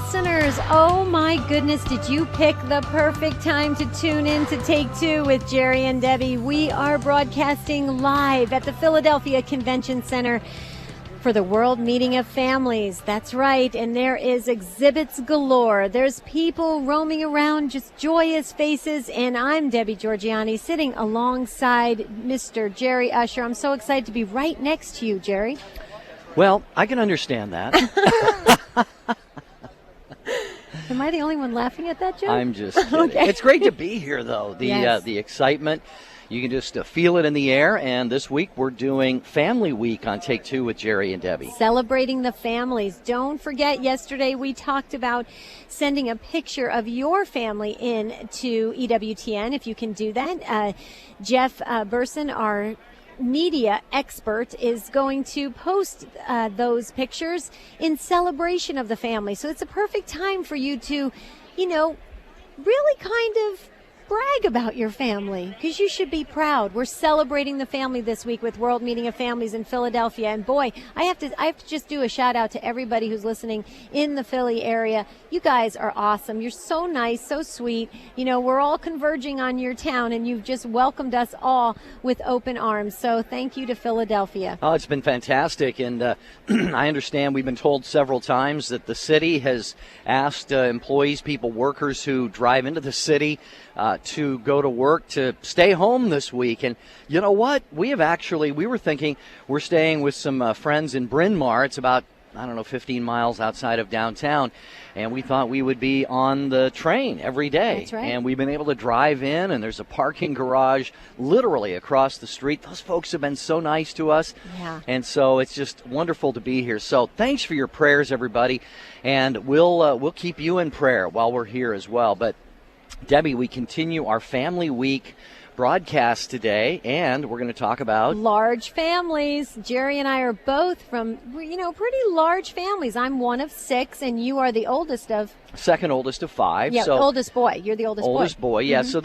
listeners, oh my goodness, did you pick the perfect time to tune in to Take Two with Jerry and Debbie? We are broadcasting live at the Philadelphia Convention Center for the World Meeting of Families. That's right, and there is exhibits galore. There's people roaming around, just joyous faces, and I'm Debbie Georgianni sitting alongside Mr. Jerry Usher. I'm so excited to be right next to you, Jerry. Well, I can understand that. Am I the only one laughing at that joke? I'm just kidding. Okay. It's great to be here, though. Yes. The excitement, you can just feel it in the air. And this week we're doing Family Week on Take Two with Jerry and Debbie. Celebrating the families. Don't forget, yesterday we talked about sending a picture of your family in to EWTN, if you can do that. Jeff Burson, our media expert, is going to post those pictures in celebration of the family. So it's a perfect time for you to, really kind of brag about your family, because you should be proud. We're celebrating the family this week with World Meeting of Families in Philadelphia. And boy, I have to just do a shout out to everybody who's listening in the Philly area. You guys are awesome. You're so nice, so sweet. We're all converging on your town, and you've just welcomed us all with open arms. So thank you to Philadelphia. Oh, it's been fantastic. And I understand we've been told several times that the city has asked employees, workers who drive into the city to go to work to stay home this week. And you know what? We were thinking we're staying with some friends in Bryn Mawr. It's about, 15 miles outside of downtown. And we thought we would be on the train every day. That's right. And we've been able to drive in, and there's a parking garage literally across the street. Those folks have been so nice to us. Yeah. And so it's just wonderful to be here. So thanks for your prayers, everybody. And we'll keep you in prayer while we're here as well. But Debbie, we continue our Family Week broadcast today, and we're going to talk about large families. Jerry and I are both from, pretty large families. I'm one of 6, and you are the oldest of... Second oldest of 5. Yeah, so oldest boy. You're the oldest boy. Oldest boy, yeah. Mm-hmm. So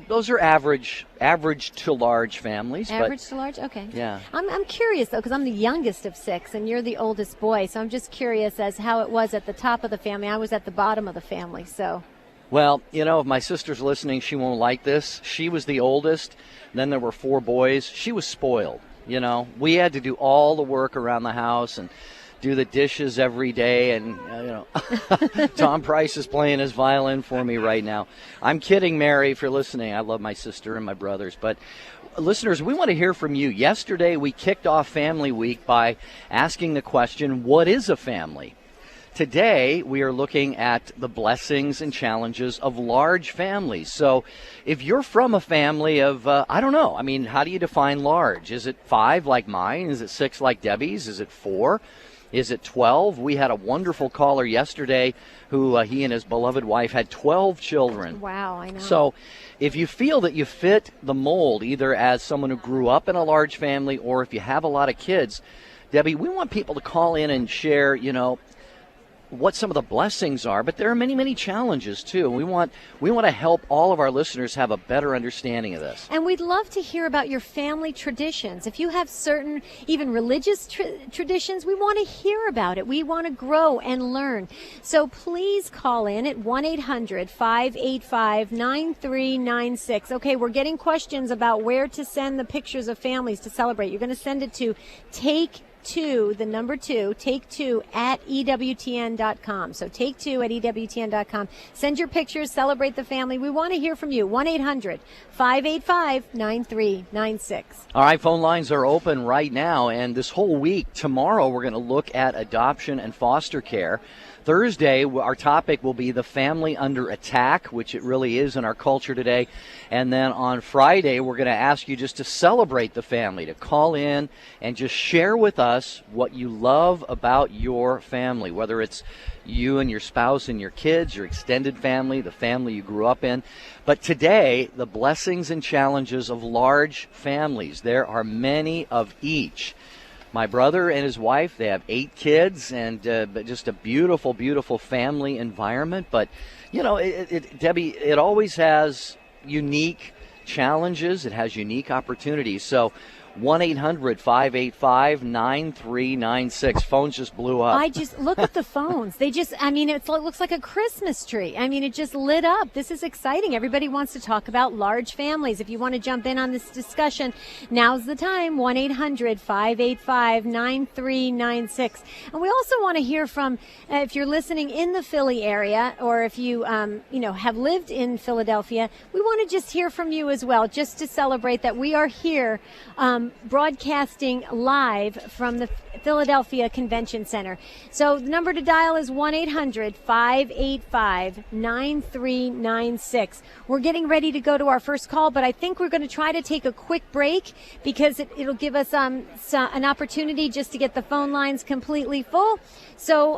those are average to large families. Average to large? Okay. Yeah. I'm curious, though, because I'm the youngest of 6, and you're the oldest boy. So I'm just curious as how it was at the top of the family. I was at the bottom of the family, so... Well, if my sister's listening, she won't like this. She was the oldest. Then there were 4 boys. She was spoiled. We had to do all the work around the house and do the dishes every day. And, Tom Price is playing his violin for me right now. I'm kidding, Mary, if you're listening. I love my sister and my brothers. But listeners, we want to hear from you. Yesterday, we kicked off Family Week by asking the question, what is a family? Today, we are looking at the blessings and challenges of large families. So if you're from a family of, how do you define large? Is it 5 like mine? Is it 6 like Debbie's? Is it 4? Is it 12? We had a wonderful caller yesterday who he and his beloved wife had 12 children. Wow, I know. So if you feel that you fit the mold, either as someone who grew up in a large family or if you have a lot of kids, Debbie, we want people to call in and share, what some of the blessings are, but there are many, many challenges too. We want to help all of our listeners have a better understanding of this. And we'd love to hear about your family traditions. If you have certain, even religious traditions, we want to hear about it. We want to grow and learn. So please call in at 1-800-585-9396. Okay, we're getting questions about where to send the pictures of families to celebrate. You're going to send it to Take2, the number 2, Take2 at EWTN.com. So Take2 at EWTN.com. Send your pictures, celebrate the family. We want to hear from you. 1-800-585-9396. All right, phone lines are open right now, and this whole week, tomorrow, we're going to look at adoption and foster care. Thursday, our topic will be the family under attack, which it really is in our culture today. And then on Friday, we're going to ask you just to celebrate the family, to call in and just share with us what you love about your family, whether it's you and your spouse and your kids, your extended family, the family you grew up in. But today, the blessings and challenges of large families. There are many of each. My brother and his wife, they have 8 kids and just a beautiful, beautiful family environment. But, Debbie, it always has unique challenges. It has unique opportunities. So 1-800-585-9396. Phones just blew up. I just look at the phones. It looks like a Christmas tree. I mean, it just lit up. This is exciting. Everybody wants to talk about large families. If you want to jump in on this discussion, now's the time. 1-800-585-9396. And we also want to hear from, if you're listening in the Philly area, or if you, have lived in Philadelphia, we want to just hear from you as well, just to celebrate that we are here broadcasting live from the Philadelphia Convention Center. So the number to dial is 1-800-585-9396. We're getting ready to go to our first call, but I think we're going to try to take a quick break because it'll give us an opportunity just to get the phone lines completely full. So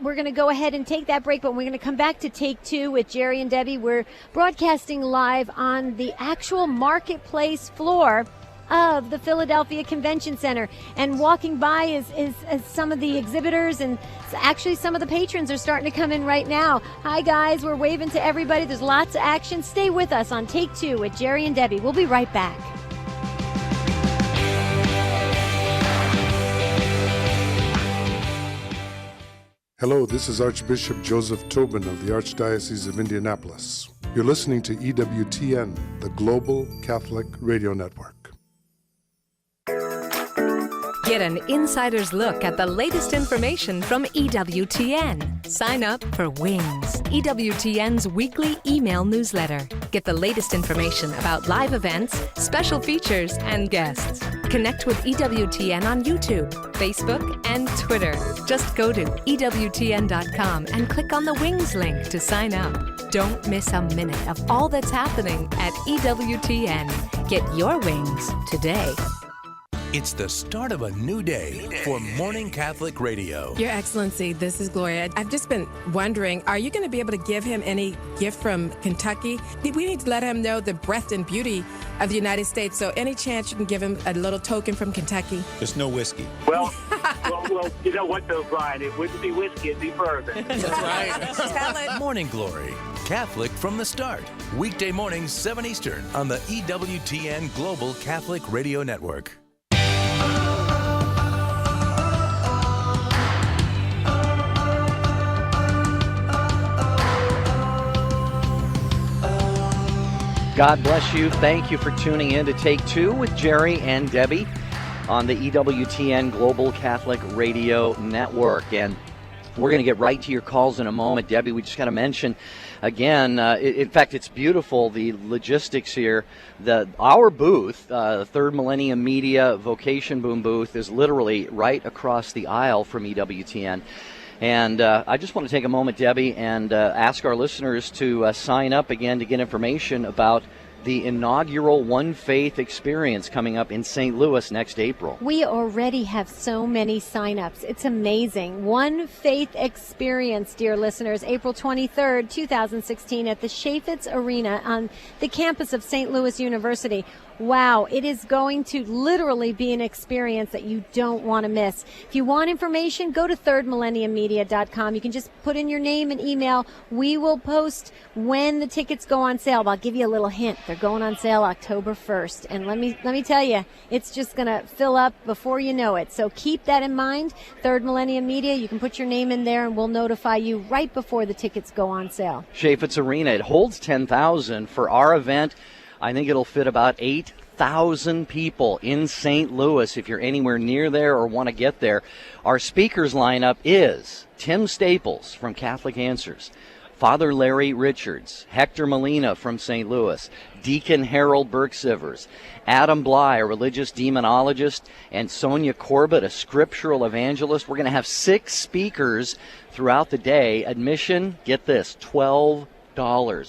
we're going to go ahead and take that break, but we're going to come back to Take Two with Jerry and Debbie. We're broadcasting live on the actual marketplace floor of the Philadelphia Convention Center, and walking by is some of the exhibitors, and actually some of the patrons are starting to come in right now. Hi guys, we're waving to everybody. There's lots of action. Stay with us on Take Two with Jerry and Debbie. We'll be right back. Hello, this is Archbishop Joseph Tobin of the Archdiocese of Indianapolis. You're listening to EWTN, the Global Catholic Radio Network. Get an insider's look at the latest information from EWTN. Sign up for Wings, EWTN's weekly email newsletter. Get the latest information about live events, special features, and guests. Connect with EWTN on YouTube, Facebook, and Twitter. Just go to EWTN.com and click on the Wings link to sign up. Don't miss a minute of all that's happening at EWTN. Get your wings today. It's the start of a new day for Morning Catholic Radio. Your Excellency, this is Gloria. I've just been wondering, are you going to be able to give him any gift from Kentucky? We need to let him know the breadth and beauty of the United States. So any chance you can give him a little token from Kentucky? There's no whiskey. Well, you know what though, Brian? It wouldn't be whiskey, it'd be bourbon. That's right. Tell it. Morning Glory, Catholic from the start. Weekday mornings, 7 Eastern on the EWTN Global Catholic Radio Network. God bless you. Thank you for tuning in to Take Two with Jerry and Debbie on the EWTN Global Catholic Radio Network. And we're going to get right to your calls in a moment. Debbie, we just got to mention again, in fact, it's beautiful, the logistics here. Our booth, Third Millennium Media Vocation Boom booth, is literally right across the aisle from EWTN. And I just want to take a moment, Debbie, and ask our listeners to sign up again to get information about the inaugural One Faith experience coming up in St. Louis next April. We already have so many signups. It's amazing. One Faith experience, dear listeners, April 23rd, 2016 at the Chaffetz Arena on the campus of St. Louis University. Wow, it is going to literally be an experience that you don't want to miss. If you want information, go to thirdmillenniummedia.com. You can just put in your name and email. We will post when the tickets go on sale. But I'll give you a little hint. They're going on sale October 1st. And let me tell you, it's just going to fill up before you know it. So keep that in mind. Third Millennium Media, you can put your name in there and we'll notify you right before the tickets go on sale. Chaffetz Arena, it holds 10,000 for our event. I think it'll fit about 8,000 people in St. Louis if you're anywhere near there or want to get there. Our speakers lineup is Tim Staples from Catholic Answers, Father Larry Richards, Hector Molina from St. Louis, Deacon Harold Burke-Sivers, Adam Bly, a religious demonologist, and Sonia Corbett, a scriptural evangelist. We're going to have 6 speakers throughout the day. Admission, get this, $12.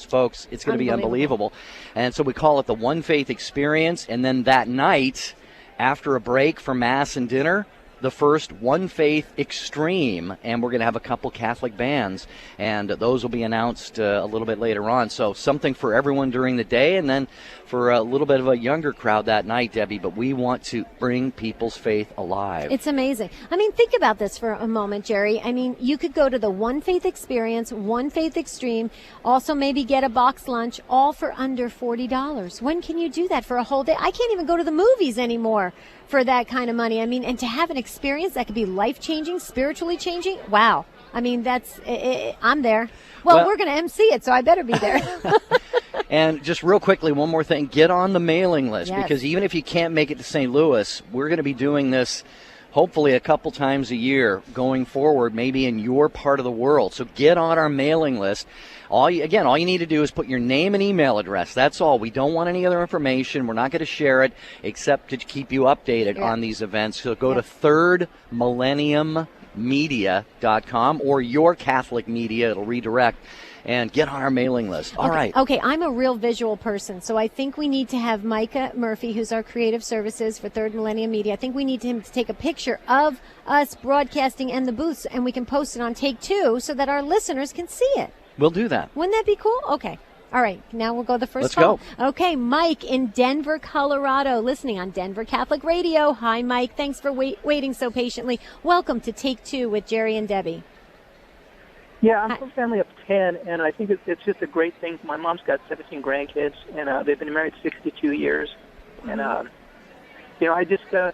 Folks, it's going to be unbelievable. And so we call it the One Faith Experience. And then that night, after a break for Mass and dinner, the first One Faith Extreme, and we're going to have a couple Catholic bands, and those will be announced a little bit later on. So something for everyone during the day, and then for a little bit of a younger crowd that night, Debbie. But we want to bring people's faith alive. It's amazing. I mean, think about this for a moment, Jerry. I mean, you could go to the One Faith Experience, One Faith Extreme, also maybe get a box lunch, all for under $40. When can you do that for a whole day? I can't even go to the movies anymore for that kind of money. I mean, and to have an experience that could be life-changing, spiritually changing, wow. I mean, I'm there. Well, we're going to MC it, so I better be there. And just real quickly, one more thing. Get on the mailing list, Yes. because even if you can't make it to St. Louis, we're going to be doing this hopefully a couple times a year going forward, maybe in your part of the world. So get on our mailing list. All you need to do is put your name and email address. That's all. We don't want any other information. We're not going to share it except to keep you updated on these events. So go to thirdmillenniummedia.com or Your Catholic Media. It'll redirect. And get on our mailing list. All right. Okay, I'm a real visual person, so I think we need to have Micah Murphy, who's our creative services for Third Millennium Media. I think we need him to take a picture of us broadcasting and the booths, and we can post it on Take2 so that our listeners can see it. We'll do that. Wouldn't that be cool? Okay. All right, now we'll go to the first Let's call. go. Okay, Mike in Denver, Colorado, listening on Denver Catholic Radio. Hi, Mike. Thanks for waiting so patiently. Welcome to Take2 with Jerry and Debbie. Yeah, I'm from a family of 10, and I think it's just a great thing. My mom's got 17 grandkids, and they've been married 62 years. And I just for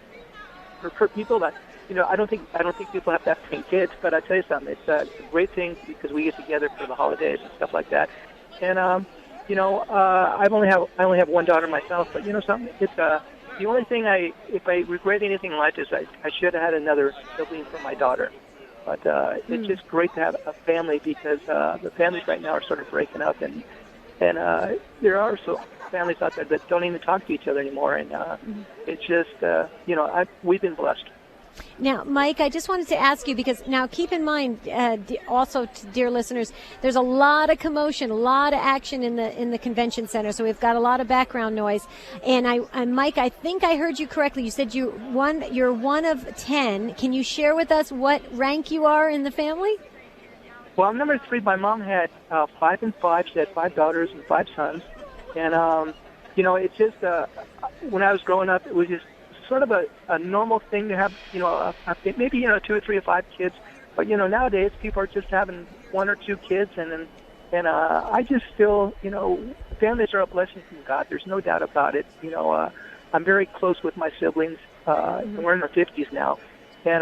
people that I don't think people have to have 10 kids, but I tell you something, it's a great thing because we get together for the holidays and stuff like that. And I only have one daughter myself, but something, it's the only thing if I regret anything in life is I should have had another sibling for my daughter. But it's just great to have a family because the families right now are sort of breaking up, and there are also families out there that don't even talk to each other anymore, and it's just we've been blessed. Now, Mike, I just wanted to ask you, because now keep in mind, also, dear listeners, there's a lot of commotion, a lot of action in the convention center, so we've got a lot of background noise. And Mike, I think I heard you correctly. You said you're one of 10. Can you share with us what rank you are in the family? Well, I'm number 3. My mom had 5 and 5. She had 5 daughters and 5 sons, and it's just when I was growing up, it was just sort of a normal thing to have, maybe 2 or 3 or 5 kids, but nowadays people are just having 1 or 2 kids, and I just feel families are a blessing from God. There's no doubt about it. I'm very close with my siblings. And we're in our 50s now, and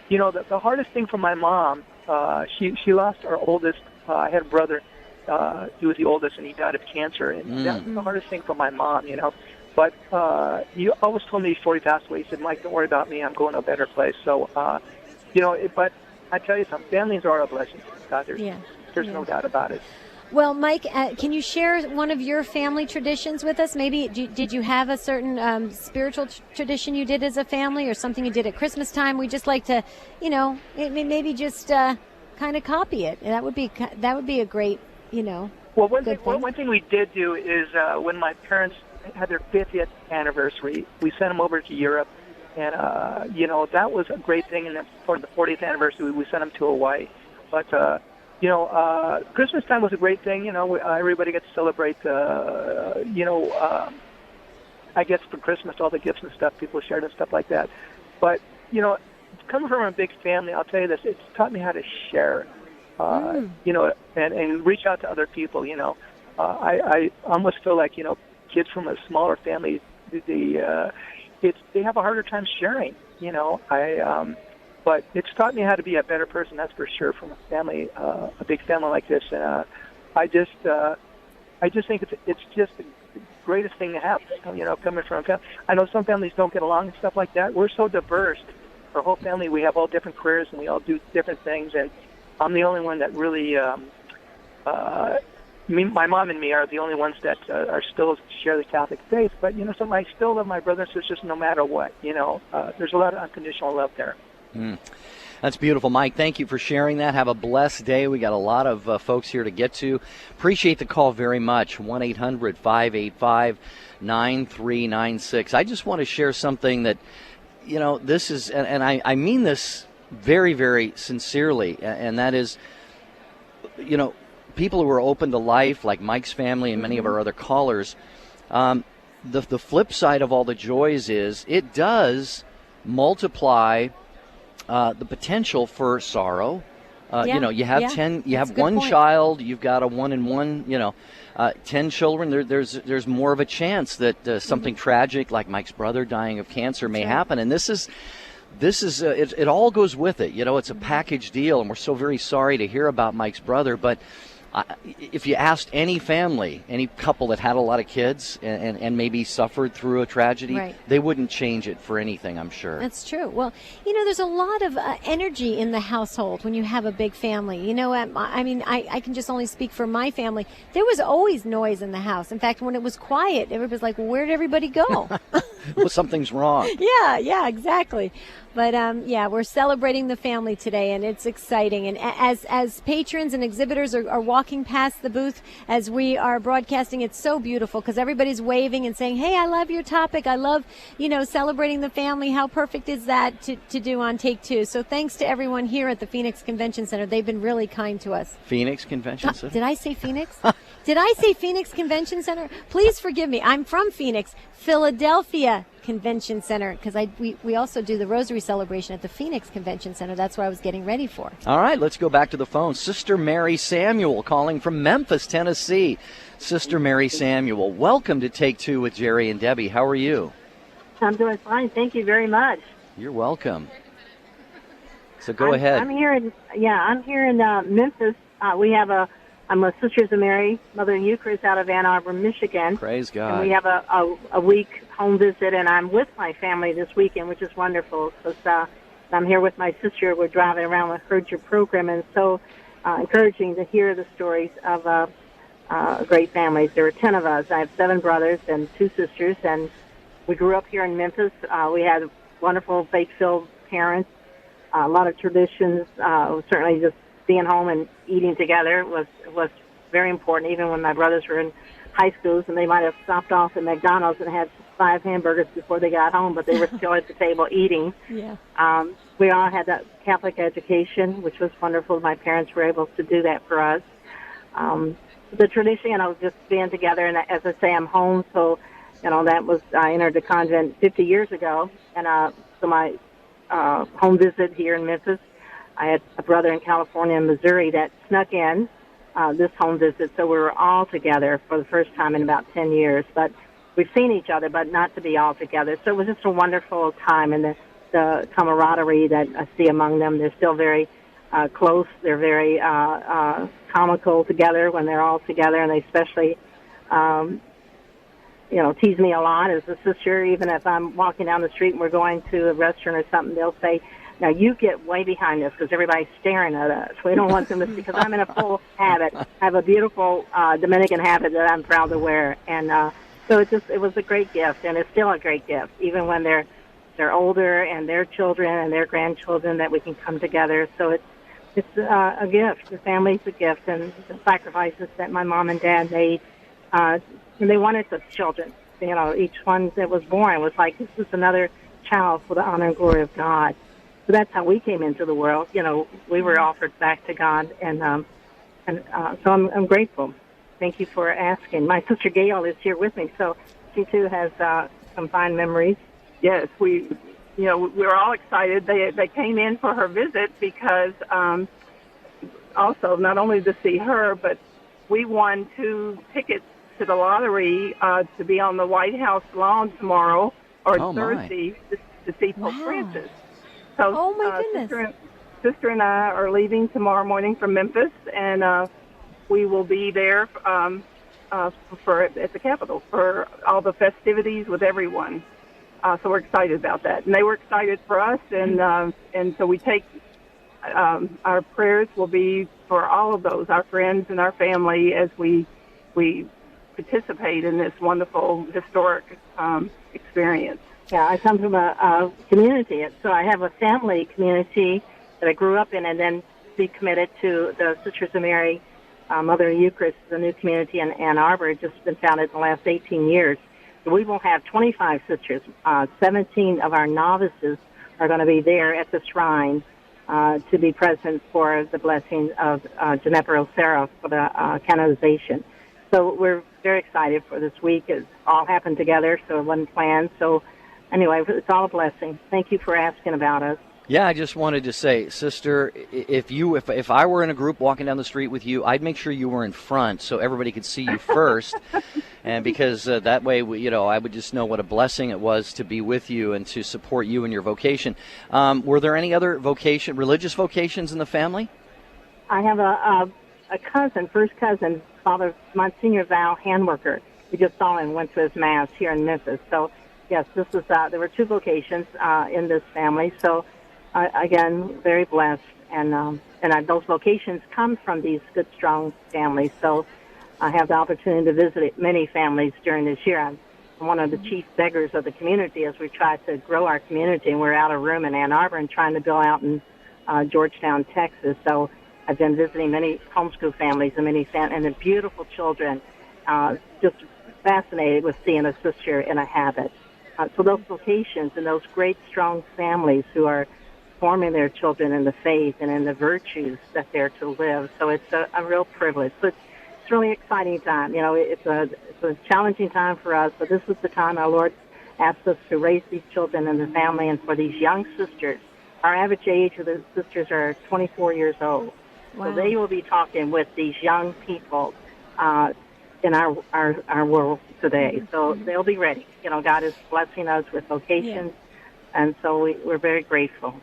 the hardest thing for my mom, she lost our oldest. I had a brother. He was the oldest, and he died of cancer, and that's the hardest thing for my mom. But he always told me before he passed away, he said, Mike, don't worry about me. I'm going to a better place. So, but I tell you something, families are a blessing from God. There's no doubt about it. Well, Mike, can you share one of your family traditions with us? Maybe did you have a certain spiritual tradition you did as a family, or something you did at Christmas time? We just like to, maybe just kind of copy it. And that would be a great, Well, one thing we did do is when my parents had their 50th anniversary, we sent them over to Europe, and that was a great thing. And then for the 40th anniversary, we sent them to Hawaii. But Christmas time was a great thing. Everybody gets to celebrate. I guess for Christmas, all the gifts and stuff people shared and stuff like that. But coming from a big family, I'll tell you this: it's taught me how to share. And reach out to other people. I almost feel like kids from a smaller family, they have a harder time sharing. But it's taught me how to be a better person. That's for sure. From a family, a big family like this, and I just think it's just the greatest thing to have. Coming from a family, I know some families don't get along and stuff like that. We're so diverse. Our whole family, we have all different careers and we all do different things, and I'm the only one that really. My mom and me are the only ones that are still share the Catholic faith. But so I still love my brothers and sisters no matter what. There's a lot of unconditional love there. That's beautiful, Mike. Thank you for sharing that. Have a blessed day. We got a lot of folks here to get to. Appreciate the call very much. 1-800-585-9396. I just want to share something that this is, and I mean this very, very sincerely, and that is, people who are open to life, like Mike's family and many of our other callers, the flip side of all the joys is it does multiply the potential for sorrow. You have 10, you have one child, you've got a 1 in 1, 10 children. There's more of a chance that something tragic like Mike's brother dying of cancer may happen, and this is it all goes with it. It's a package deal, and we're so very sorry to hear about Mike's brother, but if you asked any family, any couple that had a lot of kids and maybe suffered through a tragedy, they wouldn't change it for anything, I'm sure. That's true. Well, there's a lot of energy in the household when you have a big family. I can just only speak for my family. There was always noise in the house. In fact, when it was quiet, everybody's like, well, where'd everybody go? Well, something's wrong. Yeah, exactly. But we're celebrating the family today, and it's exciting. And as patrons and exhibitors are walking past the booth as we are broadcasting, it's so beautiful because everybody's waving and saying, "Hey, I love your topic. I love, celebrating the family. How perfect is that to do on Take2?" So thanks to everyone here at the Phoenix Convention Center. They've been really kind to us. Phoenix Convention Center? Did I say Phoenix? Did I say Phoenix Convention Center? Please forgive me. I'm from Phoenix, Philadelphia Convention Center, because we also do the Rosary Celebration at the Phoenix Convention Center. That's what I was getting ready for. All right, let's go back to the phone. Sister Mary Samuel calling from Memphis, Tennessee. Sister Mary Samuel, welcome to Take2 with Jerry and Debbie. How are you? I'm doing fine. Thank you very much. You're welcome. So go ahead. I'm here in Memphis. I'm a Sisters of Mary, Mother and Eucharist out of Ann Arbor, Michigan. Praise God. And we have a week home visit, and I'm with my family this weekend, which is wonderful. So I'm here with my sister. We're driving around. We heard your program, and so encouraging to hear the stories of great families. There were 10 of us. I have 7 brothers and 2 sisters, and we grew up here in Memphis. We had wonderful faith-filled parents, a lot of traditions, certainly just being home and eating together was very important, even when my brothers were in high schools and they might have stopped off at McDonald's and had 5 hamburgers before they got home, but they were still at the table eating. Yeah. We all had that Catholic education, which was wonderful. My parents were able to do that for us. The tradition, just being together, and as I say, I'm home, so, I entered the convent 50 years ago, and so my home visit here in Memphis, I had a brother in California and Missouri that snuck in this home visit, so we were all together for the first time in about 10 years. But we've seen each other, but not to be all together. So it was just a wonderful time, and the camaraderie that I see among them. They're still very close. They're very comical together when they're all together, and they especially, tease me a lot as a sister. Even if I'm walking down the street and we're going to a restaurant or something, they'll say, "Now, you get way behind us because everybody's staring at us. We don't want them to see," because I'm in a full habit. I have a beautiful Dominican habit that I'm proud to wear. And so it was a great gift, and it's still a great gift, even when they're older and their children and their grandchildren, that we can come together. So it's a gift. The family's a gift, and the sacrifices that my mom and dad made, and they wanted the children. Each one that was born was like, this is another child for the honor and glory of God. So that's how we came into the world. We were offered back to God, and so I'm grateful. Thank you for asking. My sister Gail is here with me, so she too has some fine memories. Yes, we were all excited. They came in for her visit because also not only to see her, but we won 2 tickets to the lottery to be on the White House lawn tomorrow or Thursday to see Pope Francis. So, my goodness. Sister and I are leaving tomorrow morning from Memphis, and we will be there at the Capitol for all the festivities with everyone. So we're excited about that, and they were excited for us, and so we take our prayers will be for all of those, our friends and our family, as we participate in this wonderful historic experience. Yeah, I come from a community, so I have a family community that I grew up in, and then be committed to the Sisters of Mary, Mother and Eucharist, the new community in Ann Arbor. It's just been founded in the last 18 years. We will have 25 sisters. 17 of our novices are going to be there at the shrine to be present for the blessing of Ginepper Sarah for the canonization. So we're very excited for this week. It all happened together, so it wasn't planned. So anyway, it's all a blessing. Thank you for asking about us. Yeah, I just wanted to say, sister, if I were in a group walking down the street with you, I'd make sure you were in front so everybody could see you first, and because that way, I would just know what a blessing it was to be with you and to support you in your vocation. Were there any other religious vocations in the family? I have a cousin, first cousin, Father Monsignor Val Handworker. We just saw him, went to his mass here in Memphis. So yes, this is there were two vocations in this family. So. Again, very blessed, and those vocations come from these good, strong families. So I have the opportunity to visit many families during this year. I'm one of the chief beggars of the community as we try to grow our community, and we're out of room in Ann Arbor and trying to build out in Georgetown, Texas. So I've been visiting many homeschool families and and the beautiful children, just fascinated with seeing a sister in a habit. So those vocations and those great, strong families who are forming their children in the faith and in the virtues that they're to live. So it's a real privilege. So it's really exciting time. It's a challenging time for us, but this is the time our Lord asked us to raise these children in the family, and for these young sisters. Our average age of the sisters are 24 years old. Wow. So they will be talking with these young people in our world today. So they'll be ready. God is blessing us with vocations, and so we're very grateful.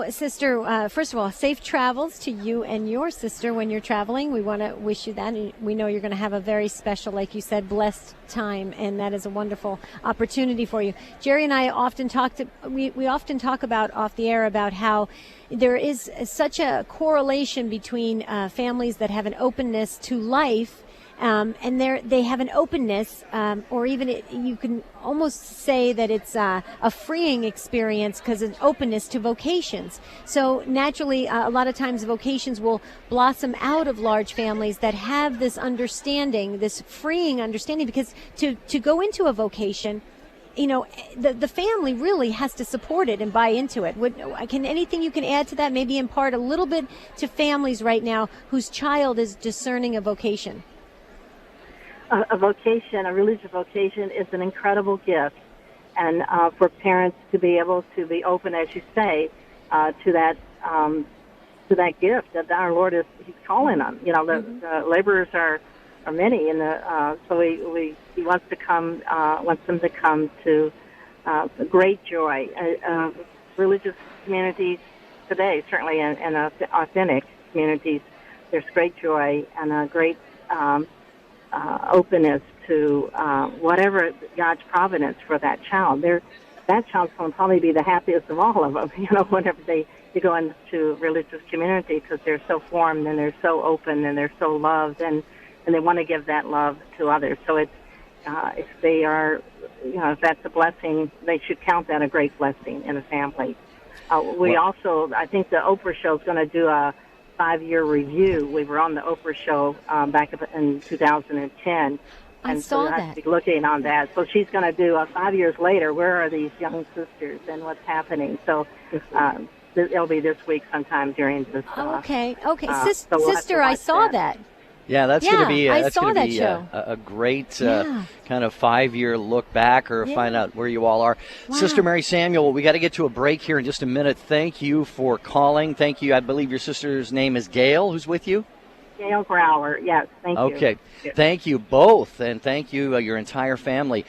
Sister, first of all, safe travels to you and your sister when you're traveling. We want to wish you that. And we know you're going to have a very special, like you said, blessed time, and that is a wonderful opportunity for you. Jerry and I often we often talk about off the air about how there is such a correlation between families that have an openness to life. And they have an openness, or even you can almost say that it's a freeing experience because of openness to vocations. So naturally, a lot of times vocations will blossom out of large families that have this understanding, this freeing understanding, because to go into a vocation, the family really has to support it and buy into it. Anything you can add to that, maybe impart a little bit to families right now whose child is discerning a vocation? A vocation, a religious vocation, is an incredible gift, and for parents to be able to be open, as you say, to that gift that our Lord He's calling them. The laborers are many, and so He wants them to come to great joy. Religious communities today, certainly in authentic communities, there's great joy and a great openness to whatever God's providence for that child. That child's going to probably be the happiest of all of them, whenever they go into religious community, because they're so formed and they're so open and they're so loved, and they want to give that love to others. So it's if they are, if that's a blessing, they should count that a great blessing in a family. Also, I think the Oprah show is going to do a 5-year review. We were on the Oprah show back in 2010. And so we'll have to be looking on that. So she's going to do 5 years later, where are these young sisters and what's happening? So it'll be this week sometime during this. Okay. So Sister, I saw that. Yeah, that's going to be a great kind of 5-year look back, or find out where you all are. Wow. Sister Mary Samuel, we got to get to a break here in just a minute. Thank you for calling. Thank you. I believe your sister's name is Gail, who's with you? Gail Grauer, yes, thank you. Okay, thank you both, and thank you, your entire family.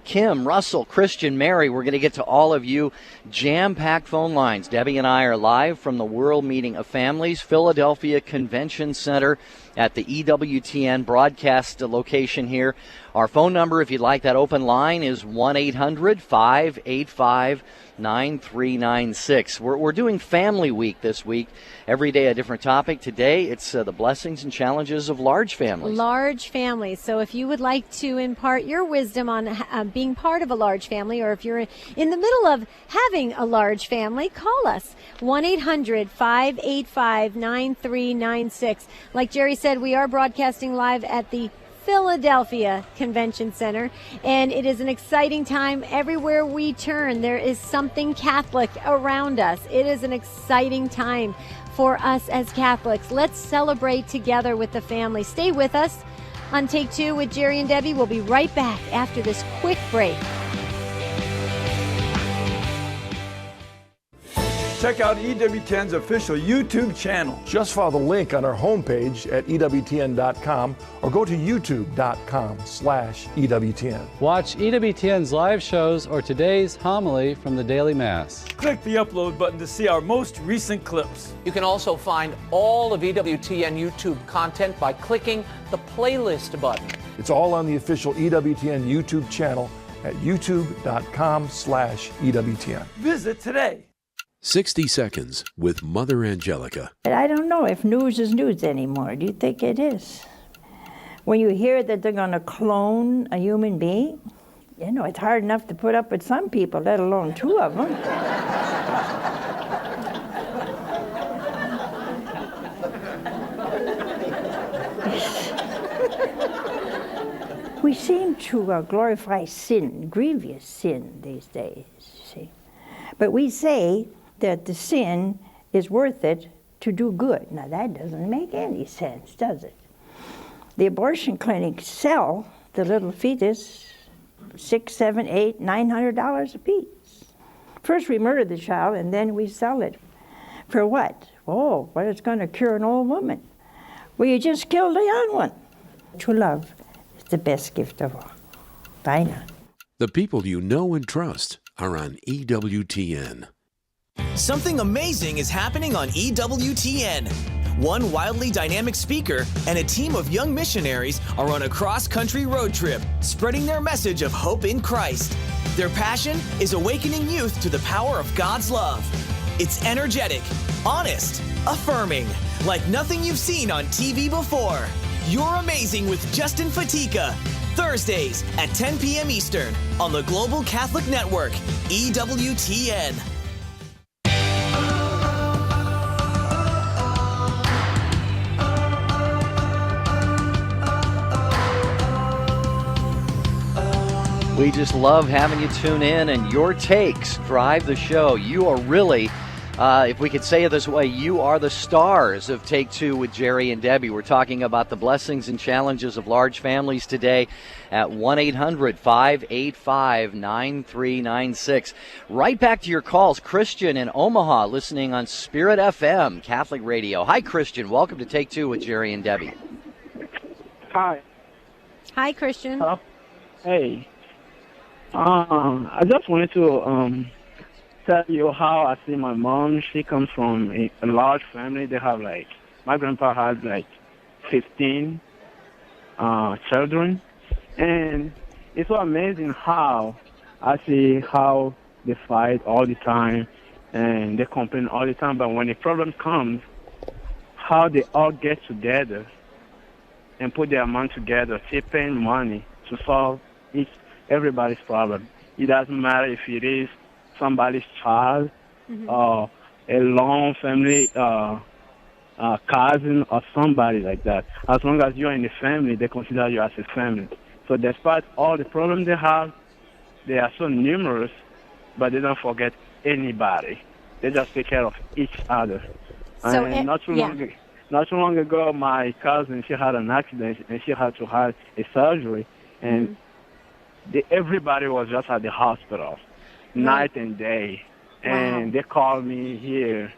Kim, Russell, Christian, Mary, we're going to get to all of you. Jam-packed phone lines. Debbie and I are live from the World Meeting of Families, Philadelphia Convention Center at the EWTN broadcast location here. Our phone number, if you'd like that open line, is 1-800-585-9396. We're doing Family Week this week. Every day a different topic. Today it's the blessings and challenges of large families. Large families. So if you would like to impart your wisdom on being part of a large family, or if you're in the middle of having a large family, call us. 1-800-585-9396. Like Jerry said, we are broadcasting live at the Philadelphia Convention Center, and it is an exciting time. Everywhere we turn, there is something Catholic around us. It is an exciting time for us as Catholics. Let's celebrate together with the family. Stay with us on Take Two with Jerry and Debbie. We'll be right back after this quick break. Check out EWTN's official YouTube channel. Just follow the link on our homepage at EWTN.com or go to YouTube.com/EWTN. Watch EWTN's live shows or today's homily from the Daily Mass. Click the upload button to see our most recent clips. You can also find all of EWTN YouTube content by clicking the playlist button. It's all on the official EWTN YouTube channel at YouTube.com/EWTN. Visit today. 60 Seconds with Mother Angelica. I don't know if news is news anymore. Do you think it is? When you hear that they're going to clone a human being, you know, it's hard enough to put up with some people, let alone two of them. We seem to glorify sin, grievous sin these days, you see. But we say that the sin is worth it to do good. Now that doesn't make any sense, does it? The abortion clinics sell the little fetus $600, $700, $800, $900 a piece. First we murder the child and then we sell it. For what? Oh, but it's going to cure an old woman. Well, you just killed a young one. True love is the best gift of all. Bye now. The people you know and trust are on EWTN. Something amazing is happening on EWTN. One wildly dynamic speaker and a team of young missionaries are on a cross-country road trip, spreading their message of hope in Christ. Their passion is awakening youth to the power of God's love. It's energetic, honest, affirming, like nothing you've seen on TV before. You're Amazing with Justin Fatika. Thursdays at 10 p.m. Eastern on the Global Catholic Network, EWTN. We just love having you tune in, and your takes drive the show. You are really, if we could say it this way, you are the stars of Take Two with Jerry and Debbie. We're talking about the blessings and challenges of large families today at 1-800-585-9396. Right back to your calls. Christian in Omaha, listening on Spirit FM, Catholic Radio. Hi, Christian. Welcome to Take Two with Jerry and Debbie. Hi. Hi, Christian. Hello. Hey. I just wanted to tell you how I see my mom. She comes from a large family. They have my grandpa had 15 children. And it's so amazing how I see how they fight all the time and they complain all the time. But when a problem comes, how they all get together and put their money together, chipping money to solve everybody's problem. It doesn't matter if it is somebody's child or a long family cousin or somebody like that. As long as you're in the family, they consider you as a family. So despite all the problems they have, they are so numerous, but they don't forget anybody. They just take care of each other. So and not too long ago, my cousin, she had an accident and she had to have a surgery, and everybody was just at the hospital, night and day. And they called me here,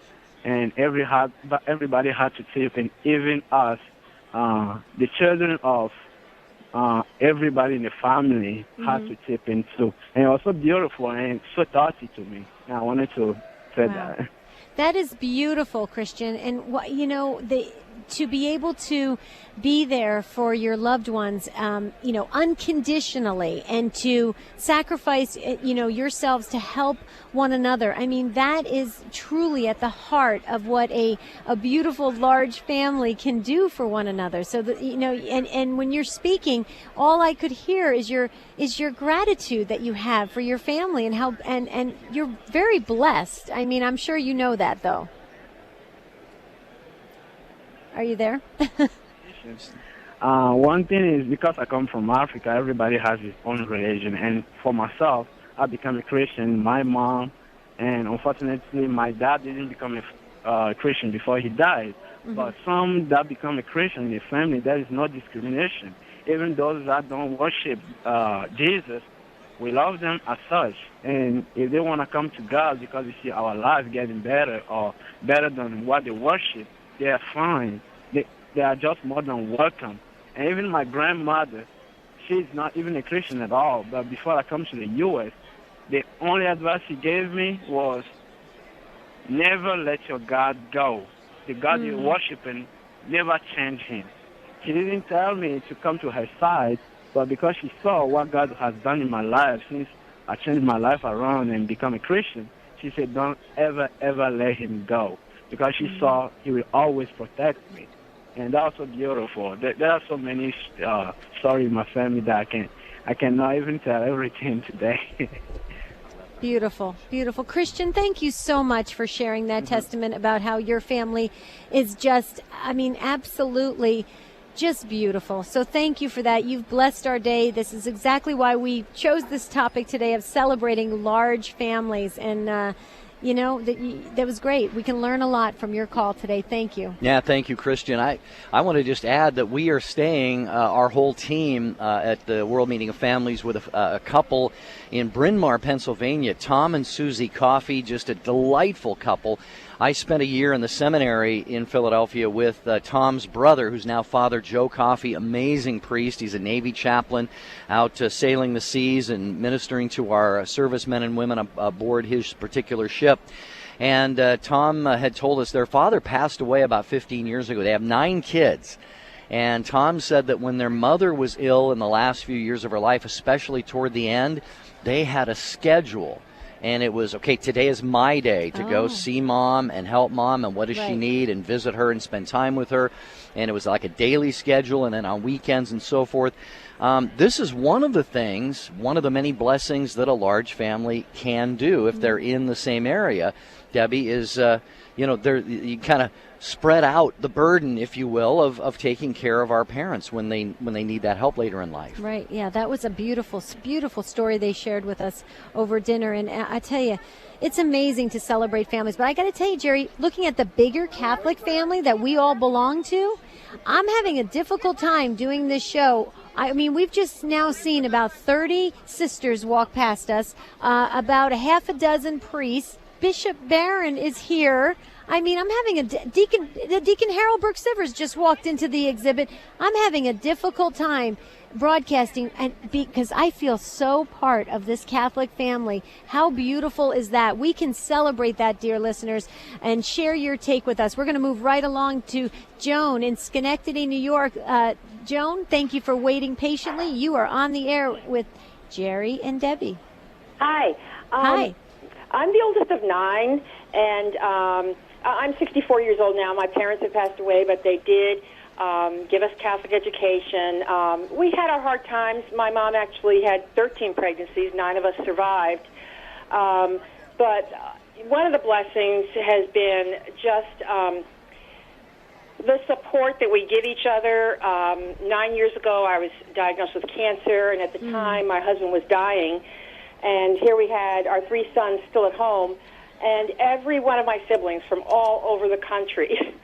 and everybody had to chip in, even us, the children of everybody in the family had to chip in too. And it was so beautiful and so touchy to me. And I wanted to say that. That is beautiful, Christian. And to be able to be there for your loved ones, unconditionally, and to sacrifice, yourselves to help one another. I mean, that is truly at the heart of what a beautiful large family can do for one another. So that, and when you're speaking, all I could hear is your gratitude that you have for your family and how, and you're very blessed. I mean, I'm sure you know that, though. Are you there? One thing is because I come from Africa, everybody has his own religion. And for myself, I became a Christian. My mom, and unfortunately, my dad didn't become a Christian before he died. Mhm. But some that become a Christian in the family, there is no discrimination. Even those that don't worship Jesus, we love them as such. And if they want to come to God because they see our lives getting better or better than what they worship, they are fine. They are just more than welcome. And even my grandmother, she's not even a Christian at all. But before I come to the U.S., the only advice she gave me was never let your God go. The God you're worshiping, never change him. She didn't tell me to come to her side, but because she saw what God has done in my life since I changed my life around and become a Christian, she said, don't ever, ever let him go. Because she saw he will always protect me. And that was so beautiful. There are so many stories in my family that I cannot even tell everything today. Beautiful, beautiful. Christian, thank you so much for sharing that testament about how your family is just, I mean, absolutely just beautiful. So thank you for that. You've blessed our day. This is exactly why we chose this topic today of celebrating large families. And, you know, that was great. We can learn a lot from your call today. Thank you. Yeah, thank you, Christian. I want to just add that we are staying, our whole team, at the World Meeting of Families with a couple in Bryn Mawr, Pennsylvania, Tom and Susie Coffey, just a delightful couple. I spent a year in the seminary in Philadelphia with Tom's brother, who's now Father Joe Coffey, amazing priest. He's a Navy chaplain out sailing the seas and ministering to our servicemen and women aboard his particular ship. And Tom had told us their father passed away about 15 years ago. They have 9 kids. And Tom said that when their mother was ill in the last few years of her life, especially toward the end, they had a schedule. And it was, okay, today is my day to go see mom and help mom and what does she need and visit her and spend time with her. And it was like a daily schedule and then on weekends and so forth. This is one of the things, one of the many blessings that a large family can do if they're in the same area, Debbie, is, you kind of spread out the burden, if you will, of taking care of our parents when they need that help later in life. Right. Yeah, that was a beautiful, beautiful story they shared with us over dinner. And I tell you, it's amazing to celebrate families. But I got to tell you, Jerry, looking at the bigger Catholic family that we all belong to, I'm having a difficult time doing this show. I mean, we've just now seen about 30 sisters walk past us, about a half a dozen priests. Bishop Barron is here. I mean, I'm having Deacon Harold Brooks Sivers just walked into the exhibit. I'm having a difficult time broadcasting and because I feel so part of this Catholic family. How beautiful is that? We can celebrate that, dear listeners, and share your take with us. We're going to move right along to Joan in Schenectady, New York. Joan, thank you for waiting patiently. You are on the air with Jerry and Debbie. Hi. Hi. I'm the oldest of 9, and I'm 64 years old now. My parents have passed away, but they did give us Catholic education. We had our hard times. My mom actually had 13 pregnancies. 9 of us survived. But one of the blessings has been just the support that we give each other. 9 years ago, I was diagnosed with cancer, and at the time, my husband was dying. And here we had our 3 sons still at home, and every one of my siblings from all over the country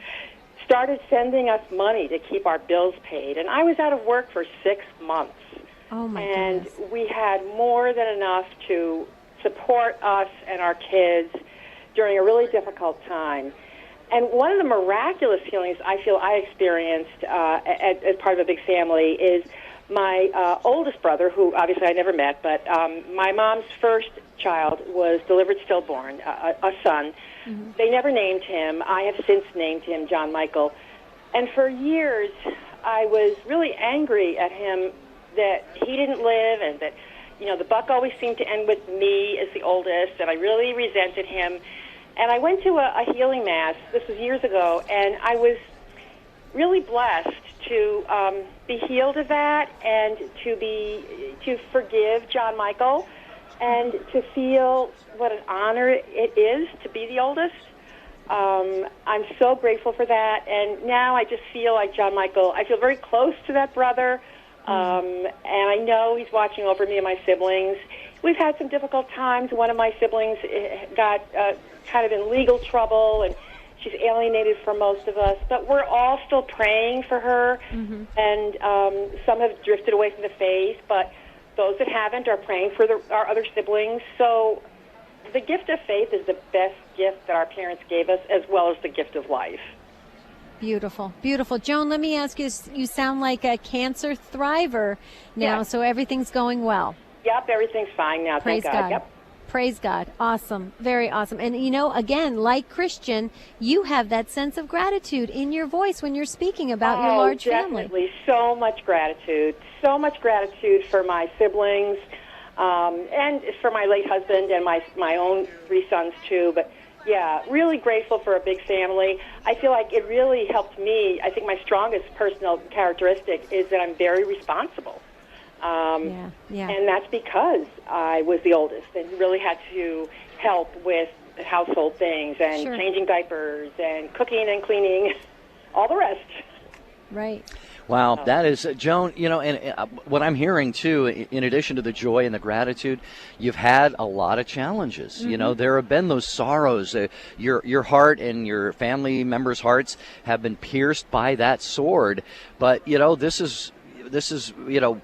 started sending us money to keep our bills paid. And I was out of work for 6 months. Oh, my And goodness. we had more than enough to support us and our kids during a really difficult time. And one of the miraculous healings I feel I experienced as part of a big family is my oldest brother, who obviously I never met, but my mom's first child was delivered stillborn, a son. Mm-hmm. They never named him. I have since named him John Michael. And for years, I was really angry at him that he didn't live and that, the buck always seemed to end with me as the oldest, and I really resented him. And I went to a healing mass, this was years ago, and I was really blessed to be healed of that and to forgive John Michael and to feel what an honor it is to be the oldest. I'm so grateful for that. And now I just feel like John Michael, I feel very close to that brother. And I know he's watching over me and my siblings. We've had some difficult times. One of my siblings got kind of in legal trouble, and she's alienated from most of us. But we're all still praying for her, and some have drifted away from the faith, but those that haven't are praying for our other siblings. So the gift of faith is the best gift that our parents gave us, as well as the gift of life. Beautiful, beautiful. Joan, let me ask you, you sound like a cancer thriver now, so everything's going well. Yep, everything's fine now. Praise Thank God. God. Yep. Praise God. Awesome. Very awesome. And, you know, again, like Christian, you have that sense of gratitude in your voice when you're speaking about your large family. Definitely. So much gratitude. So much gratitude for my siblings and for my late husband and my own 3 sons, too. But, yeah, really grateful for a big family. I feel like it really helped me. I think my strongest personal characteristic is that I'm very responsible. And that's because I was the oldest and really had to help with household things and changing diapers and cooking and cleaning, all the rest. Right. Wow, that is, Joan, you know, and what I'm hearing, too, in addition to the joy and the gratitude, you've had a lot of challenges. You know, there have been those sorrows. Your heart and your family members' hearts have been pierced by that sword. But, you know, this is, you know,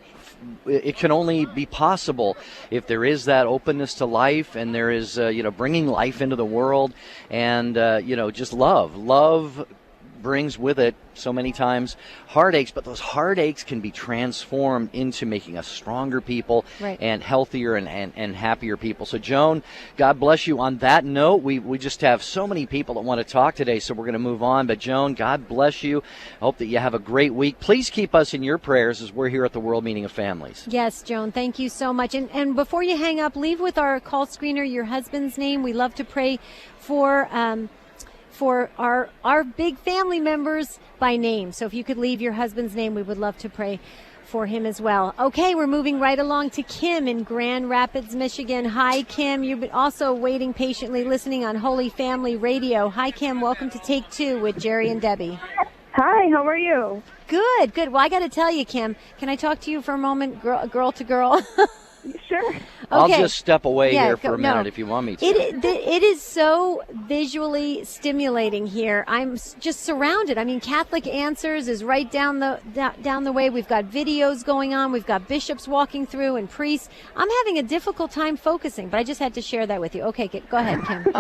it can only be possible if there is that openness to life, and there is, you know, bringing life into the world, and, you know, just love. Love brings with it so many times heartaches, but those heartaches can be transformed into making us stronger people and healthier and happier people. So, Joan, God bless you. On that note, we just have so many people that want to talk today, so we're going to move on. But, Joan, God bless you. I hope that you have a great week. Please keep us in your prayers as we're here at the World Meeting of Families. Yes, Joan, thank you so much. And before you hang up, leave with our call screener your husband's name. We love to pray for our big family members by name. So if you could leave your husband's name, we would love to pray for him as well. Okay, we're moving right along to Kim in Grand Rapids, Michigan. Hi, Kim. You've been also waiting patiently, listening on Holy Family Radio. Hi, Kim. Welcome to Take 2 with Jerry and Debbie. Hi, how are you? Good, good. Well, I got to tell you, Kim, can I talk to you for a moment, girl to girl? Sure. Okay. I'll just step away here for a minute if you want me to. It is so visually stimulating here. I'm just surrounded. I mean, Catholic Answers is right down the way. We've got videos going on. We've got bishops walking through and priests. I'm having a difficult time focusing, but I just had to share that with you. Okay, go ahead, Kim.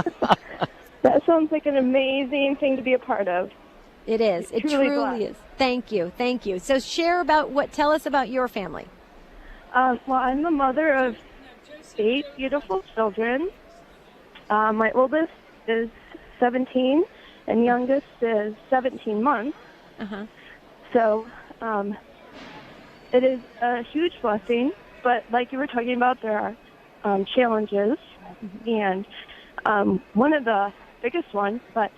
That sounds like an amazing thing to be a part of. It is. It truly is. Thank you. Thank you. So tell us about your family. Well, I'm the mother of 8 beautiful children. My oldest is 17 and youngest is 17 months. So it is a huge blessing, but like you were talking about, there are challenges. And one of the biggest ones, but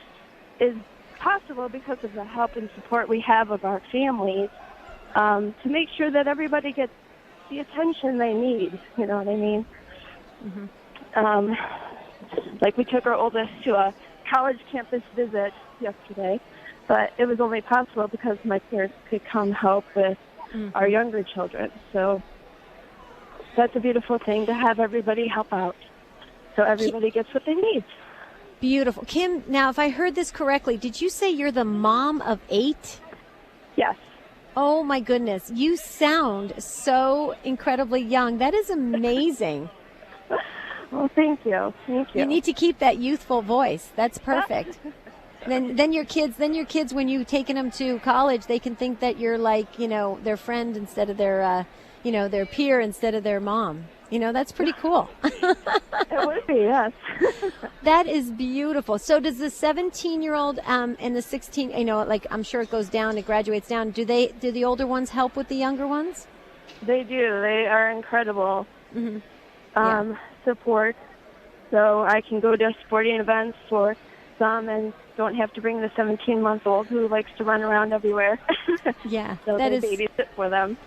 is possible because of the help and support we have of our families, to make sure that everybody gets the attention they need, you know what I mean? Like we took our oldest to a college campus visit yesterday, but it was only possible because my parents could come help with our younger children. So that's a beautiful thing to have everybody help out so everybody gets what they need. Beautiful. Kim, now if I heard this correctly, did you say you're the mom of 8? Yes. Oh, my goodness. You sound so incredibly young. That is amazing. Well, thank you. Thank you. You need to keep that youthful voice. That's perfect. Then your kids, when you've taken them to college, they can think that you're like, you know, their friend instead of their, you know, their peer instead of their mom. You know, that's pretty cool. It would be, yes. That is beautiful. So does the 17-year-old and the 16, you know, like I'm sure it goes down, it graduates down. Do the older ones help with the younger ones? They do. They are incredible support. So I can go to sporting events for some and don't have to bring the 17-month-old who likes to run around everywhere. Yeah, so they babysit for them.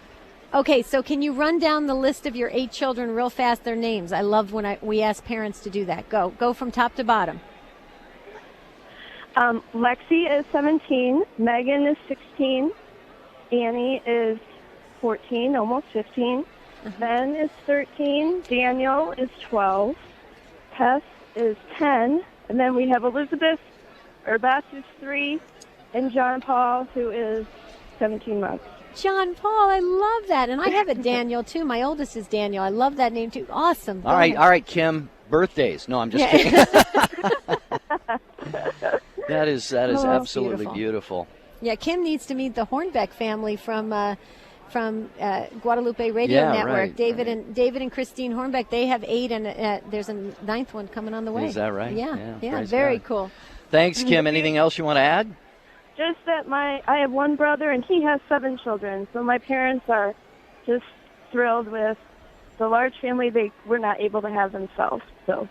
Okay, so can you run down the list of your 8 children real fast, their names? I love when we ask parents to do that. Go from top to bottom. Lexi is 17. Megan is 16. Annie is 14, almost 15. Ben is 13. Daniel is 12. Tess is 10. And then we have Elizabeth, or Beth is 3. And John Paul, who is 17 months. John Paul, I love that. And I have a Daniel, too. My oldest is Daniel. I love that name, too. Awesome. All right, Kim. Birthdays. No, I'm just kidding. That is absolutely beautiful. Yeah, Kim needs to meet the Hornbeck family from Guadalupe Radio Network. Right, David and Christine Hornbeck. They have 8, and there's a 9th one coming on the way. Is that right? Yeah. Very cool. Thanks, Kim. Anything else you want to add? Just that I have one brother, and he has 7 children. So my parents are just thrilled with the large family they were not able to have themselves. So.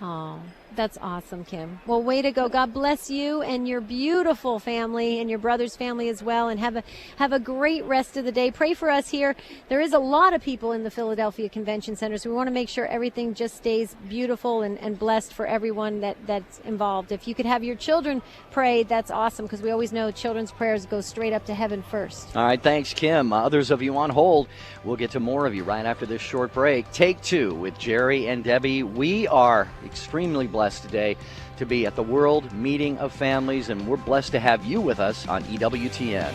Oh, that's awesome, Kim. Well, way to go. God bless you and your beautiful family and your brother's family as well, and have a great rest of the day. Pray for us here. There is a lot of people in the Philadelphia Convention Center, so we want to make sure everything just stays beautiful and blessed for everyone that's involved. If you could have your children pray, that's awesome, because we always know children's prayers go straight up to heaven first. All right, thanks, Kim. Others of you on hold. We'll get to more of you right after this short break. Take 2 with Jerry and Debbie. We are extremely blessed today to be at the World Meeting of Families, and we're blessed to have you with us on EWTN.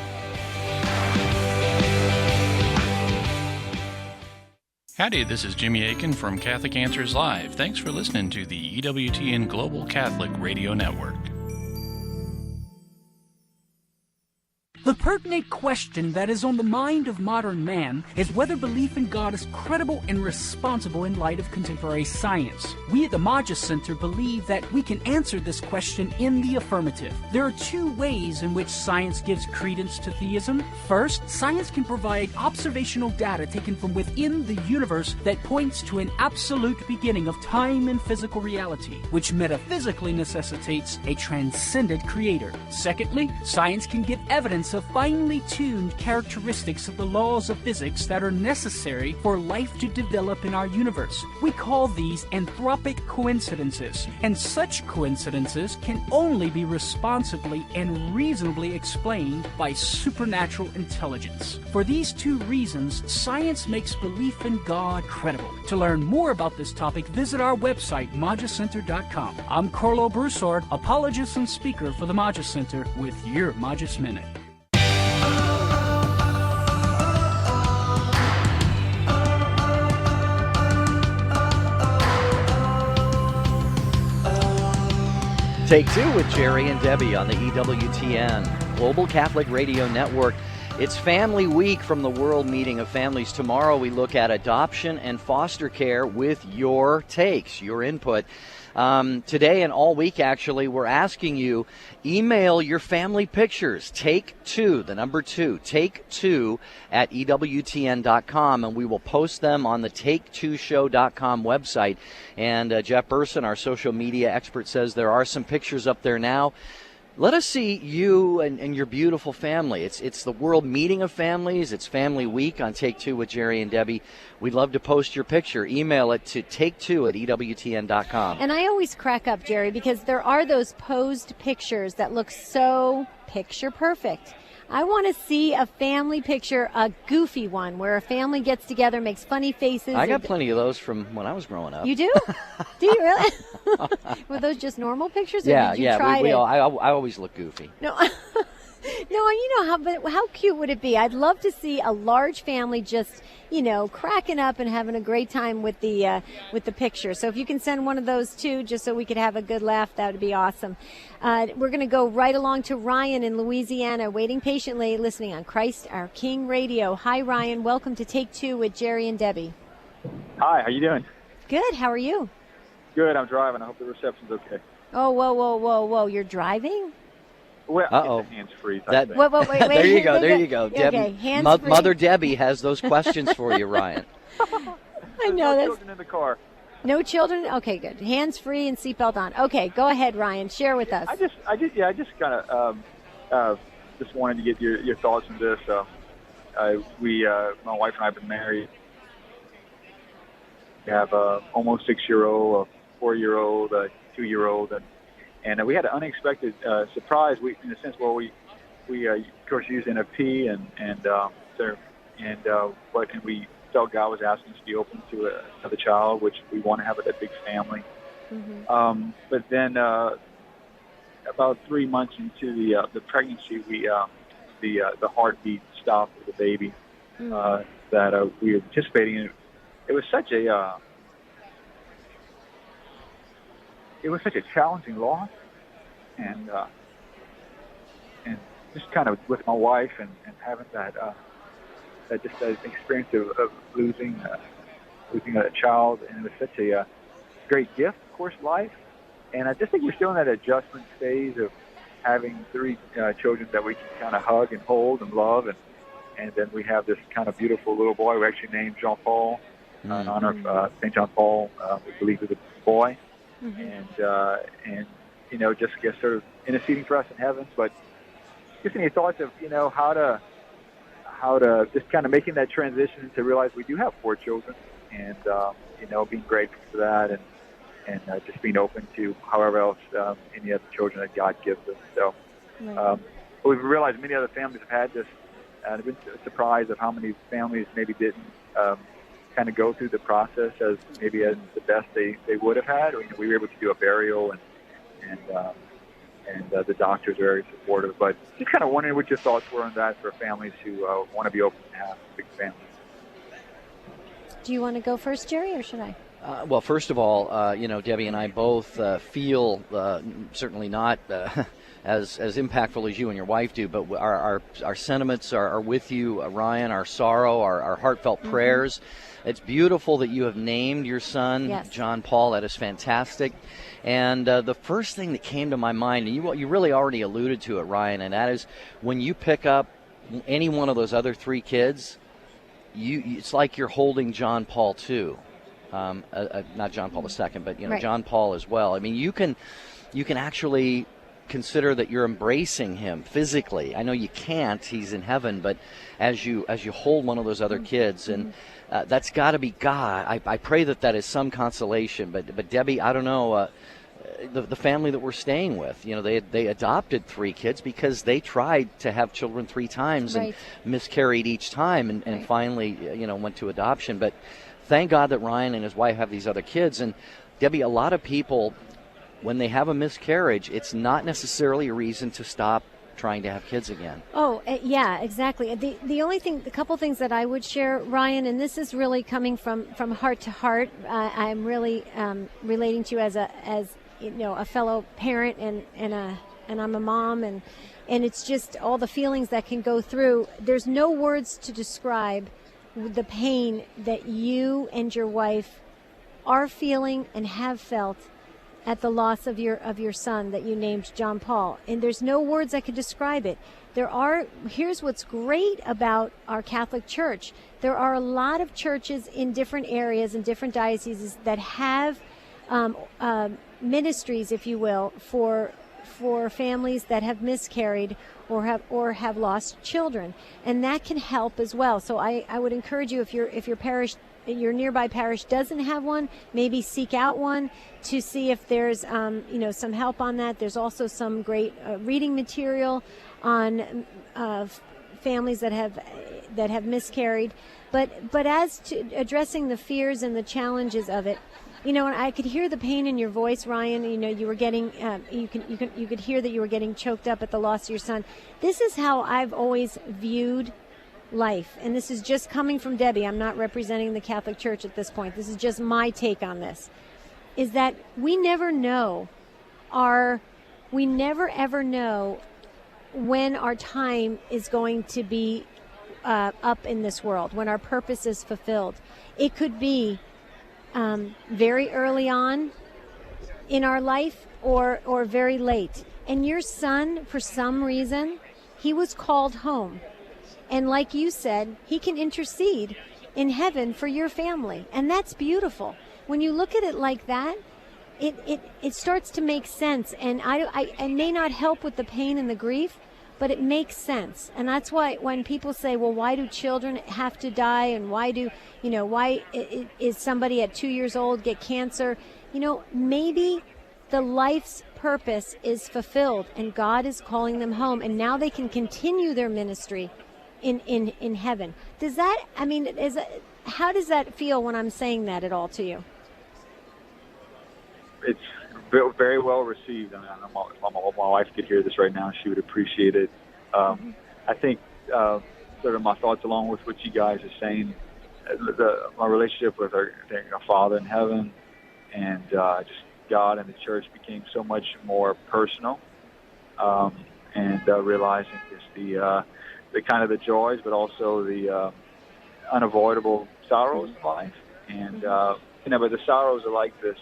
Howdy, this is Jimmy Aiken from Catholic Answers Live. Thanks for listening to the EWTN Global Catholic Radio Network. The pertinent question that is on the mind of modern man is whether belief in God is credible and responsible in light of contemporary science. We at the Magis Center believe that we can answer this question in the affirmative. There are 2 ways in which science gives credence to theism. First, science can provide observational data taken from within the universe that points to an absolute beginning of time and physical reality, which metaphysically necessitates a transcendent creator. Secondly, science can give evidence of finely tuned characteristics of the laws of physics that are necessary for life to develop in our universe. We call these anthropic coincidences, and such coincidences can only be responsibly and reasonably explained by supernatural intelligence. For these 2 reasons, science makes belief in God credible. To learn more about this topic, visit our website, magiscenter.com. I'm Carlo Broussard, apologist and speaker for the Magis Center, with your Magis Minute. Take 2 with Jerry and Debbie on the EWTN Global Catholic Radio Network. It's Family Week from the World Meeting of Families. Tomorrow we look at adoption and foster care with your takes, your input. Today and all week, actually, we're asking you, email your family pictures. Take2, the number 2, take2 at EWTN.com, and we will post them on the take2show.com website. And Jeff Burson, our social media expert, says there are some pictures up there now. Let us see you and your beautiful family. It's the World Meeting of Families. It's Family Week on Take 2 with Jerry and Debbie. We'd love to post your picture. Email it to take2 at EWTN.com. And I always crack up, Jerry, because there are those posed pictures that look so picture perfect. I want to see a family picture, a goofy one, where a family gets together, makes funny faces. I got plenty of those from when I was growing up. You do? Do you really? Were those just normal pictures? Or did you try I always look goofy. No. No, you know, how cute would it be? I'd love to see a large family just, cracking up and having a great time with the picture. So if you can send one of those too, just so we could have a good laugh, that would be awesome. We're going to go right along to Ryan in Louisiana, waiting patiently, listening on Christ Our King Radio. Hi, Ryan. Welcome to Take 2 with Jerry and Debbie. Hi, how you doing? Good. How are you? Good. I'm driving. I hope the reception's okay. Oh, whoa. You're driving? Well, hands-free. Wait. There you go. Okay, hands-free. Mother Debbie has those questions for you, Ryan. I know no children in the car. No children? Okay, good. Hands-free and seatbelt on. Okay, go ahead, Ryan. Share with us. I just kind of just wanted to get your thoughts on this. My wife and I have been married. We have a almost 6-year-old, a 4-year-old, a 2-year-old, And we had an unexpected surprise. We, in a sense, where we of course used NFP and we felt God was asking us to be open to another child, which we want to have a big family. Mm-hmm. But then about 3 months into the pregnancy, the heartbeat stopped with the baby that we were anticipating. And it was such a challenging loss, and just kind of with my wife and having that experience of losing a child, and it was such a great gift, of course, life. And I just think we're still in that adjustment phase of having 3 children that we can kind of hug and hold and love, and then we have this kind of beautiful little boy we actually named Jean-Paul in honor of St. John Paul, we believe is a boy. And you know, just sort of interceding for us in heaven. But just any thoughts of, you know, how to just kind of making that transition to realize we do have 4 children, and you know, being grateful for that, and just being open to however else any other children that God gives us. So we've realized many other families have had this. I've been surprised of how many families maybe didn't kind of go through the process as the best they would have had. You know, we were able to do a burial, and the doctors are very supportive. But just kind of wondering what your thoughts were on that for families who want to be open and have big families. Do you want to go first, Jerry, or should I? Well, first of all, you know, Debbie and I both feel certainly not as impactful as you and your wife do, but our sentiments are with you, Ryan, our sorrow, our heartfelt prayers. It's beautiful that you have named your son John Paul. That is fantastic. And the first thing that came to my mind, and you really already alluded to it, Ryan, and that is when you pick up any one of those other 3 kids, it's like you're holding John Paul too. Not John Paul II, but you know, John Paul as well. I mean, you can actually consider that you're embracing him physically. I know you can't; he's in heaven. But as you hold one of those other kids, and that's got to be God. I pray that is some consolation. But Debbie, I don't know. The family that we're staying with, you know, they adopted 3 kids because they tried to have children 3 times and miscarried each time, and finally, you know, went to adoption. But thank God that Ryan and his wife have these other kids. And Debbie, a lot of people, when they have a miscarriage, it's not necessarily a reason to stop trying to have kids again. Oh, yeah, exactly. The couple things that I would share, Ryan, and this is really coming from heart to heart. I'm really relating to you as you know, a fellow parent, and I'm a mom, and it's just all the feelings that can go through. There's no words to describe the pain that you and your wife are feeling and have felt at the loss of your son that you named John Paul. And there's no words that could describe it. Here's what's great about our Catholic Church. There are a lot of churches in different areas and different dioceses that have ministries, if you will, for families that have miscarried or have lost children, and that can help as well. So I would encourage you, if your nearby parish doesn't have one, maybe seek out one to see if there's you know, some help on that. There's also some great reading material on families that have miscarried. But as to addressing the fears and the challenges of it, you know, and I could hear the pain in your voice, Ryan. You know, you were getting, you could hear that you were getting choked up at the loss of your son. This is how I've always viewed life, and this is just coming from Debbie. I'm not representing the Catholic Church at this point. This is just my take on this. Is that we never ever know when our time is going to be up in this world, when our purpose is fulfilled. It could be very early on in our life or very late. And your son, for some reason, he was called home. And like you said, he can intercede in heaven for your family. And that's beautiful. When you look at it like that, it starts to make sense. And I may not help with the pain and the grief, but it makes sense. And that's why when people say, well, why do children have to die? And why is somebody at 2 years old get cancer? You know, maybe the life's purpose is fulfilled and God is calling them home, and now they can continue their ministry in heaven. Does that, I mean, how does that feel when I'm saying that at all to you? It's very well received. I mean, my wife could hear this right now. She would appreciate it. I think sort of my thoughts along with what you guys are saying, my relationship with our Father in heaven and just God and the church became so much more personal, and realizing just the kind of the joys, but also the unavoidable sorrows of life. And but the sorrows are like this,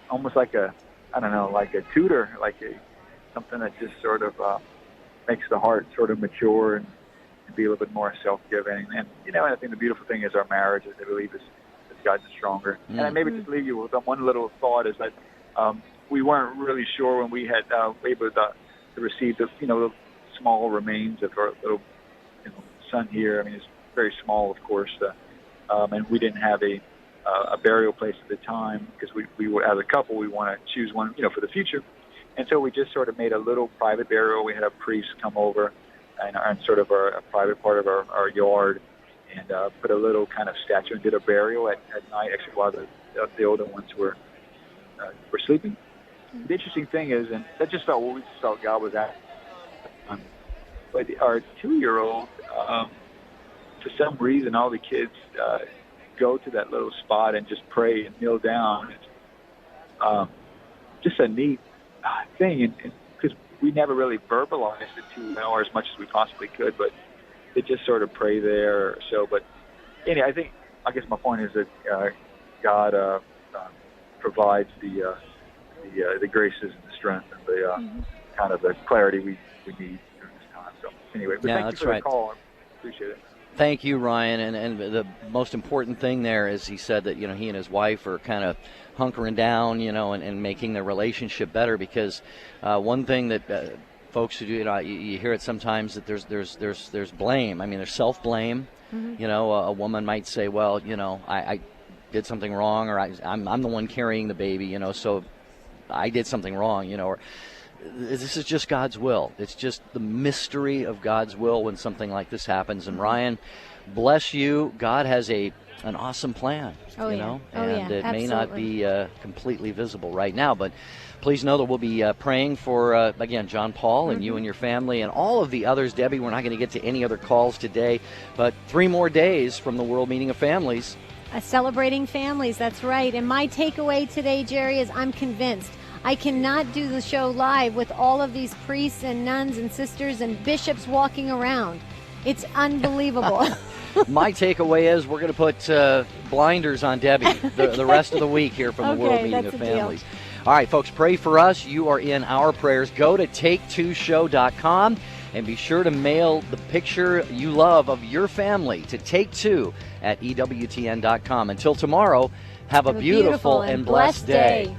almost like like a tutor, like something that just sort of makes the heart sort of mature and be a little bit more self-giving. And I think the beautiful thing is our marriage, I believe, has gotten stronger. And I maybe just leave you with one little thought is that we weren't really sure when we had able to receive the the small remains of our little son here. I mean, it's very small, of course, and we didn't have a burial place at the time because we were, as a couple, we want to choose one for the future. And so we just sort of made a little private burial. We had a priest come over and sort of a private part of our yard, and put a little kind of statue and did a burial at night, actually, while the older ones were sleeping. The interesting thing is, and that just felt what we just felt God was at. But our 2-year-old, for some reason, all the kids go to that little spot and just pray and kneel down. It's just a neat thing, because we never really verbalized it to as much as we possibly could, but they just sort of pray there or so. But anyway, I guess my point is that God provides the graces and the strength and the kind of the clarity we need during this time. So anyway, but thank you for the call. I appreciate it. Thank you, Ryan. And the most important thing there is he said that, he and his wife are kind of hunkering down, and making their relationship better, because one thing that folks who do, you hear it sometimes that there's blame. I mean, there's self-blame. A woman might say, well, I did something wrong, or I'm the one carrying the baby, so I did something wrong, or this is just God's will. It's just the mystery of God's will when something like this happens. And Ryan, bless you. God has an awesome plan, and it may not be completely visible right now, but please know that we'll be praying for, again, John Paul and you and your family and all of the others. Debbie, we're not going to get to any other calls today, but 3 more days from the World Meeting of Families. Celebrating families, that's right. And my takeaway today, Jerry, is I'm convinced I cannot do the show live with all of these priests and nuns and sisters and bishops walking around. It's unbelievable. My takeaway is we're going to put blinders on Debbie the rest of the week here from the World Meeting of Families. All right, folks, pray for us. You are in our prayers. Go to take2show.com and be sure to mail the picture you love of your family to Take2 at EWTN.com. Until tomorrow, have a beautiful and blessed day.